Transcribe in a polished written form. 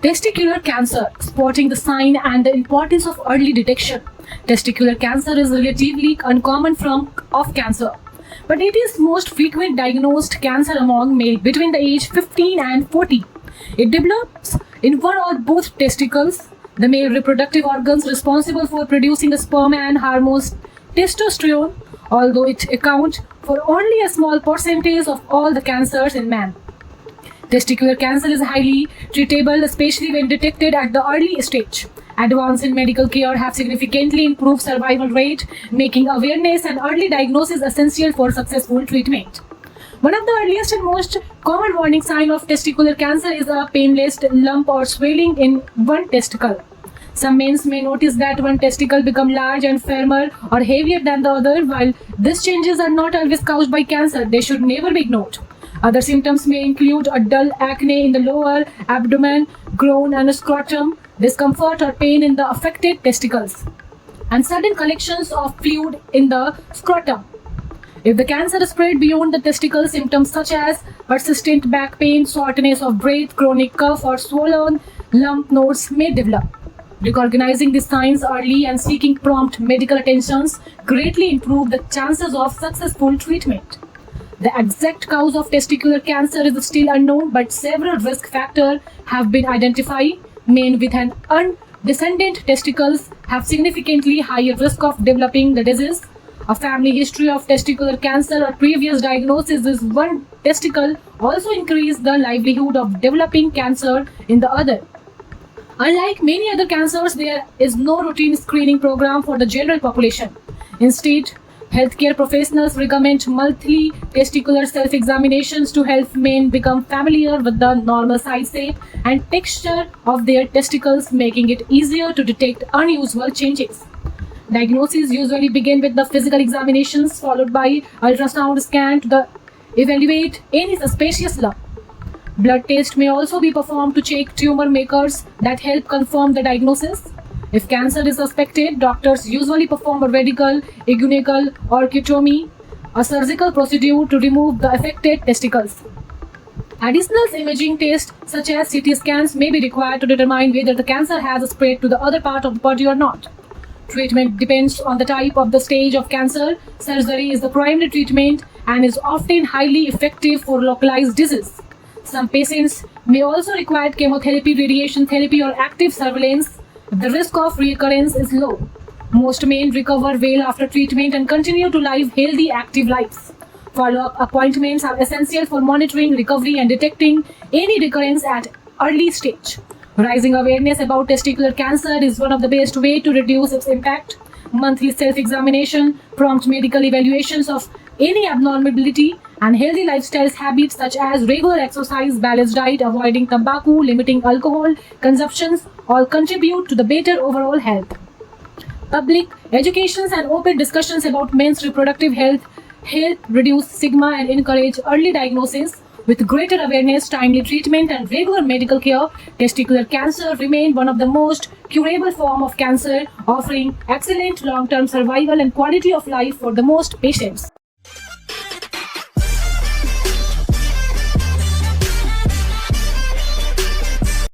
Testicular cancer, spotting the sign and the importance of early detection. Testicular cancer is a relatively uncommon form of cancer, but it is most frequent diagnosed cancer among males between the age 15 and 40. It develops in one or both testicles, the male reproductive organs responsible for producing the sperm and hormones testosterone, although it accounts for only a small percentage of all the cancers in man. Testicular cancer is highly treatable, especially when detected at the early stage. Advances in medical care have significantly improved survival rate, making awareness and early diagnosis essential for successful treatment. One of the earliest and most common warning signs of testicular cancer is a painless lump or swelling in one testicle. Some men may notice that one testicle becomes large and firmer or heavier than the other. While these changes are not always caused by cancer, they should never be ignored. Other symptoms may include a dull acne in the lower abdomen, groin and scrotum, discomfort or pain in the affected testicles, and sudden collections of fluid in the scrotum. If the cancer is spread beyond the testicles, symptoms such as persistent back pain, shortness of breath, chronic cough, or swollen lymph nodes may develop. Recognizing these signs early and seeking prompt medical attention greatly improve the chances of successful treatment. The exact cause of testicular cancer is still unknown, but several risk factors have been identified. Men with an undescended testicles have significantly higher risk of developing the disease. A family history of testicular cancer or previous diagnosis is one testicle also increase the likelihood of developing cancer in the other. Unlike many other cancers, there is no routine screening program for the general population. Instead, healthcare professionals recommend monthly testicular self-examinations to help men become familiar with the normal size, shape, and texture of their testicles, making it easier to detect unusual changes. Diagnoses usually begin with the physical examinations, followed by ultrasound scan to evaluate any suspicious lump. Blood tests may also be performed to check tumor markers that help confirm the diagnosis. If cancer is suspected, doctors usually perform a radical, inguinal, or cutomy, a surgical procedure to remove the affected testicles. Additional imaging tests such as CT scans may be required to determine whether the cancer has spread to the other part of the body or not. Treatment depends on the type of the stage of cancer. Surgery is the primary treatment and is often highly effective for localized disease. Some patients may also require chemotherapy, radiation therapy, or active surveillance. The risk of recurrence is low. Most men recover well after treatment and continue to live healthy, active lives. Follow-up appointments are essential for monitoring recovery and detecting any recurrence at early stage. Raising awareness about testicular cancer is one of the best ways to reduce its impact. Monthly self-examination, prompt medical evaluations of any abnormality, and healthy lifestyle habits such as regular exercise, balanced diet, avoiding tobacco, limiting alcohol consumptions all contribute to the better overall health. Public educations and open discussions about men's reproductive health help reduce stigma and encourage early diagnosis. With greater awareness, timely treatment, and regular medical care, testicular cancer remains one of the most curable forms of cancer, offering excellent long-term survival and quality of life for the most patients.